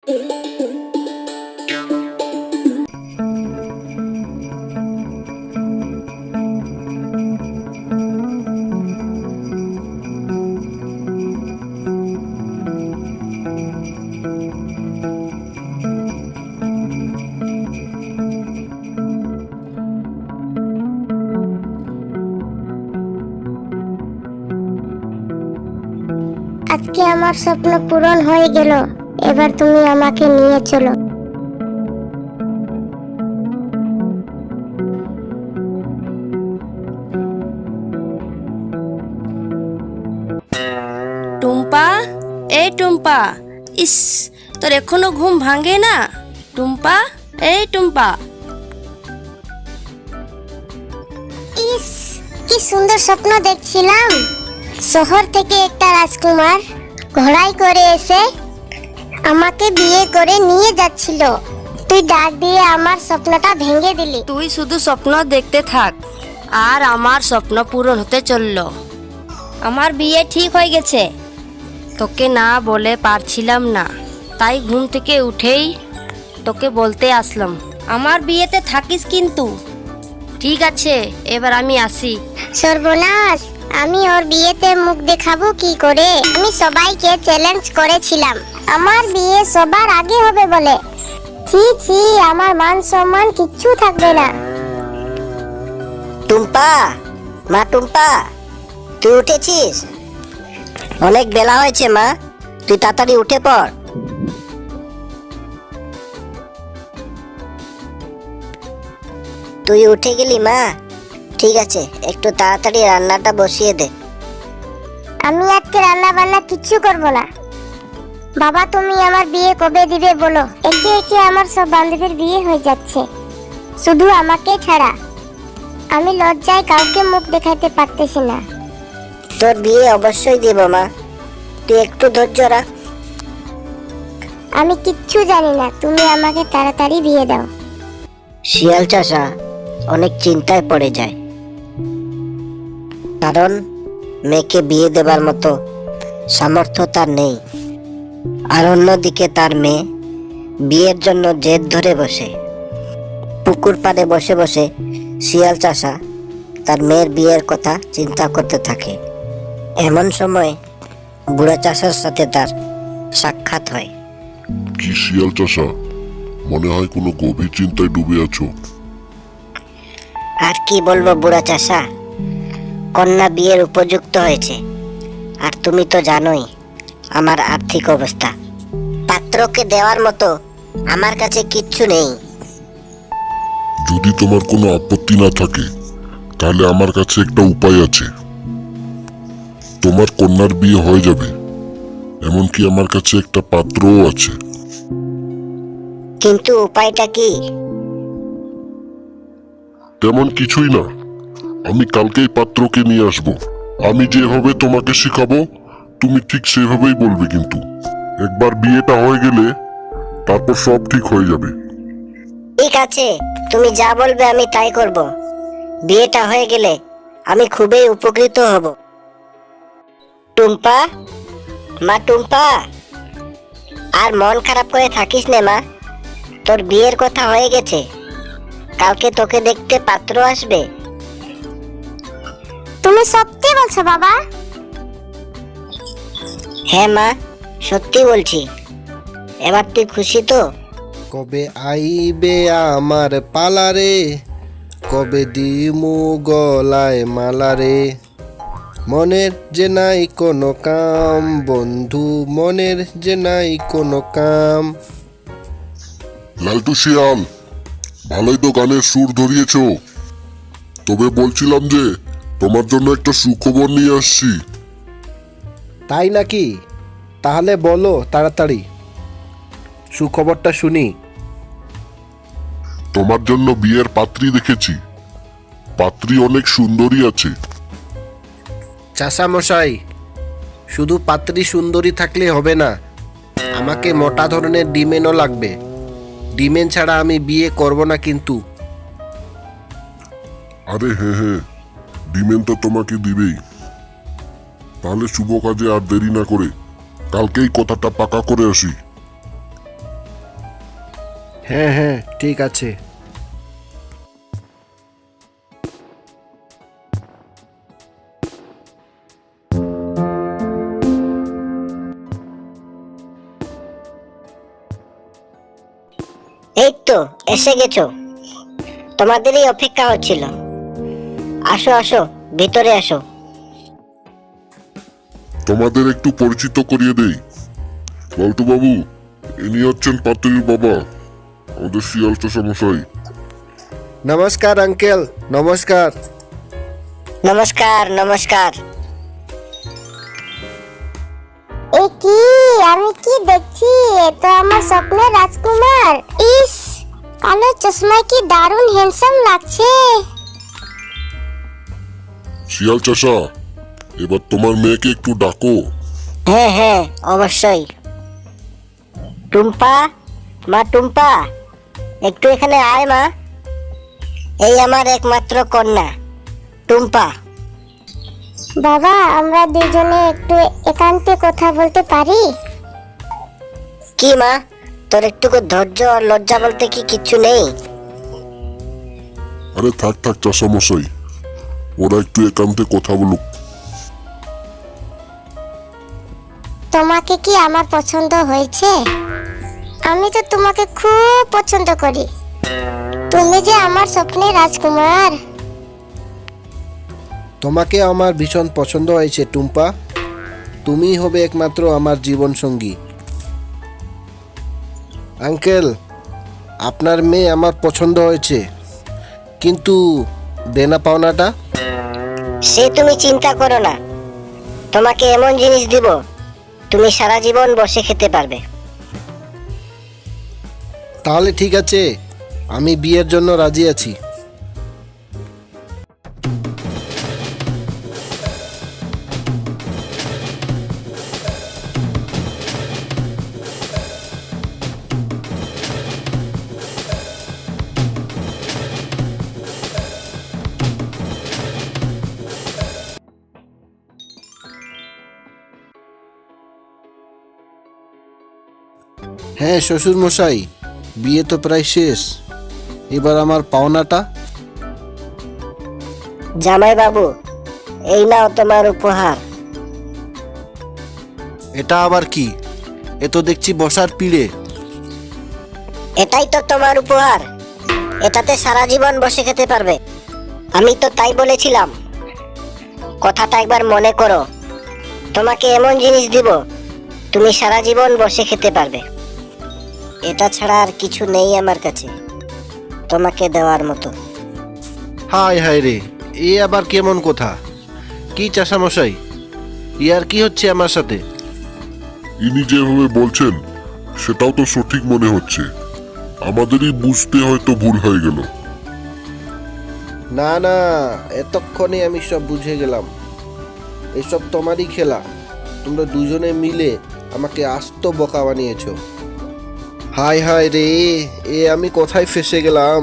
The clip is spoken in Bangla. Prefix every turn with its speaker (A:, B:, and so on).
A: আজকে আমার স্বপ্ন পূরণ হয়ে গেল। এবার তুমি আমাকে নিয়ে চলো।
B: টুম্পা, এই টুম্পা, ইস তোর এখনো ঘুম ভাঙে না? টুম্পা, এই টুম্পা।
A: ইস, কি সুন্দর স্বপ্ন দেখছিলাম। শহর থেকে একটা রাজকুমার ঘোড়ায় করে এসে আমাকে বিয়ে করে নিয়ে যাচ্ছিল। তুই ডাক দিয়ে আমার স্বপ্নটা ভেঙে দিলি।
B: তুই শুধু স্বপ্ন দেখতে থাক, আর আমার স্বপ্ন পূরণ হতে চললো। আমার বিয়ে ঠিক হয়ে গেছে। তোকে না বলে পারছিলাম না, তাই ঘুম থেকে উঠেই তোকে বলতে আসলাম। আমার বিয়েতে থাকিস কিন্তু। ঠিক আছে, এবার আমি আসি।
A: সর্বনাশ, আমি ওর বিয়েতে মুখ দেখাবো কি করে? আমি সবাইকে চ্যালেঞ্জ করেছিলাম আমার বিয়ে সবার আগে হবে বলে। ছি ছি, আমার মান সম্মান কিচ্ছু থাকবে না।
C: টুম্পা, মা টুম্পা, তুই উঠেছিস? অনেক বেলা হয়েছে মা, তুই তাড়াতাড়ি উঠে পড়। তুই উঠে গেলি মা? ঠিক আছে, একটু তাড়াতাড়ি রান্নাটা বসিয়ে দে।
A: আমি আজকে রান্না বান্না কিচ্ছু করব না। বাবা, তুমি আমার বিয়ে কবে দিবে বলো? একে একে আমার সব বান্ধবীর বিয়ে হয়ে যাচ্ছে, শুধু আমাকে ছাড়া। আমি লজ্জায় কাউকে মুখ দেখাতে পারতেছি না।
C: তোর বিয়ে অবশ্যই দেব মা, তুই একটু ধৈর্য রাখ।
A: আমি কিচ্ছু জানি না, তুমি আমাকে তাড়াতাড়ি বিয়ে দাও।
C: শিয়াল চাষা অনেক চিন্তায় পড়ে যায়, কারণ মেয়েকে বিয়ে দেবার মতো সামর্থ্য তার নেই। আর অন্যদিকে তার মেয়ে বিয়ের জন্য জেদ ধরে বসে। পুকুর পাড়ে বসে বসে শিয়াল চাষা তার মেয়ের বিয়ের কথা চিন্তা করতে থাকে। এমন সময় বুড়া চাষার সাথে তার সাক্ষাৎ হয়।
D: কি শিয়াল চাষা, মনে হয় কোনো গভীর চিন্তায় ডুবে আছো।
C: আর কি বলবো বুড়া চাষা, কন্যা বিয়ের উপযুক্ত হয়েছে, আর তুমি তো জানোই আমার আর্থিক অবস্থা। পাত্রকে দেওয়ার মতো আমার কাছে কিচ্ছু নেই।
D: যদি তোমার কোনো আপত্তি না থাকে, তাহলে আমার কাছে একটা উপায় আছে। তোমার কন্যার বিয়ে হয়ে যাবে, এমনকি আমার কাছে একটা পাত্রও আছে।
C: কিন্তু উপায়টা কি?
D: তেমন কিছুই না, আমি কালকেই পাত্রকে নিয়ে আসব। আমি যেভাবে তোমাকে শেখাবো, তুমি ঠিক সেভাবেই বলবে। কিন্তু একবার বিয়েটা হয়ে গেলে তারপর সব ঠিক হয়ে যাবে।
C: ঠিক আছে, তুমি যা বলবে আমি তাই করব। বিয়েটা হয়ে গেলে আমি খুবই উপকৃত হব। টুম্পা, মা টুম্পা, আর মন খারাপ করে থাকিস নে মা, তোর বিয়ের কথা হয়ে গেছে। কালকে তোকে দেখতে পাত্র আসবে।
A: তুমি সত্যি বলছো বাবা?
C: হ্যাঁ মা, সত্যি বলছি। এবার তুই খুশি তো?
E: কবে আইবে আমার পালারে, কবে দিমু গলায় মালারে। মনের যে নাই কোনো কাম বন্ধু, মনের যে নাই কোনো কাম।
D: লালটু শিয়াল, ভালোই তো গানের সুর ধরিয়েছ। তবে বলছিলাম যে তোমার জন্য একটা সুখবর নিয়ে আসছি।
E: তাই নাকি? তাহলে বলো তাড়াতাড়ি, সুখবরটা শুনি।
D: তোমার জন্য বিয়ের পাত্রী দেখেছি। পাত্রী অনেক সুন্দরী আছে।
E: চাষা মশাই, শুধু পাত্রী সুন্দরী থাকলে হবে না, আমাকে মোটা ধরনের ডিমেনও লাগবে। ডিমেন ছাড়া আমি বিয়ে করব না কিন্তু।
D: আরে হ্যাঁ হ্যাঁ, ডিমেন তো তোমাকে দিবেই। তাহলে শুভ কাজে আর দেরি না করে কালকেই কথাটা পাকা করে আসি।
E: হ্যাঁ হ্যাঁ ঠিক আছে।
C: এই তো এসে গেছো, তোমাদেরই অপেক্ষা হচ্ছিল। আসো আসো, ভিতরে আসো।
D: তোমাদের একটু পরিচিত করিয়ে দেই। বল্টু বাবু, ইনি হচ্ছেন পাত্রীর বাবা, আমাদের শিয়াল চাষা মশাই।
E: নমস্কার আঙ্কেল, নমস্কার।
C: নমস্কার নমস্কার।
A: এ কি, আমি কি দেখছি? এ তো আমার স্বপ্নের রাজকুমার। ইস, কালো চশমায় কি দারুণ হ্যান্ডসাম লাগছে।
D: শিয়াল চাষা, এবার তোমার মেয়েকে একটু ডাকো।
C: হ্যাঁ হ্যাঁ অবশ্যই। টুম্পা, মা টুম্পা, একটু এখানে আয় মা। এই আমার একমাত্র কন্যা টুম্পা।
A: বাবা, আমরা দুজনে একটু একান্তে কথা বলতে পারি?
C: কি মা, তোর একটুকু ধৈর্য আর লজ্জা বলতে কি কিচ্ছু নেই?
D: আরে থাক থাক চাষা মশাই, ওরা একটু একান্তে কথা বলুক।
A: তোমাকে কি আমার পছন্দ হয়েছে? আমি তো তোমাকে খুব পছন্দ করি। তুমি যে আমার স্বপ্নের রাজকুমার।
E: তোমাকে আমার ভীষণ পছন্দ হয়েছে টুম্পা। তুমিই হবে একমাত্র আমার জীবন সঙ্গী। আঙ্কেল, আপনার মেয়ে আমার পছন্দ হয়েছে, কিন্তু দেনা পাওনাটা?
C: সে তুমি চিন্তা করো না, তোমাকে এমন জিনিস দিব তুমি সারা জীবন বসে খেতে পারবে।
E: তাহলে ঠিক আছে, আমি বিয়ের জন্য রাজি আছি। হ্যাঁ শ্বশুর মশাই, বিয়ে তো প্রায় শেষ, এবার আমার পাওনাটা?
C: জামাই বাবু, এই নাও তোমার উপহার।
E: এটা আবার কি? এ তো দেখছি বসার পিড়ে।
C: এটাই তো তোমার উপহার, এটাতে সারা জীবন বসে খেতে পারবে। আমি তো তাই বলেছিলাম, কথাটা একবার মনে করো। তোমাকে এমন জিনিস দিব তুমি সারা জীবন বসে খেতে পারবে। এটা ছাড়া আর কিছু নেই আমার কাছে তোমাকে দেওয়ার মতো।
E: হায় হায় রে, এ আবার কেমন কথা? কি চাষামশাই, ইয়ার কি হচ্ছে আমার সাথে?
D: ইনি যেভাবে বলছেন সেটাও তো সঠিক মনে হচ্ছে। আমাদেরই বুঝতে হয়তো ভুল হয়ে গেল।
E: না না, এতক্ষণে আমি সব বুঝে গেলাম। এসব তোমারই খেলা। তোমরা দুজনে মিলে আমাকে আস্ত বোকা বানিয়েছো। হায় হায় রে, এ আমি কোথায় ফেসে গেলাম?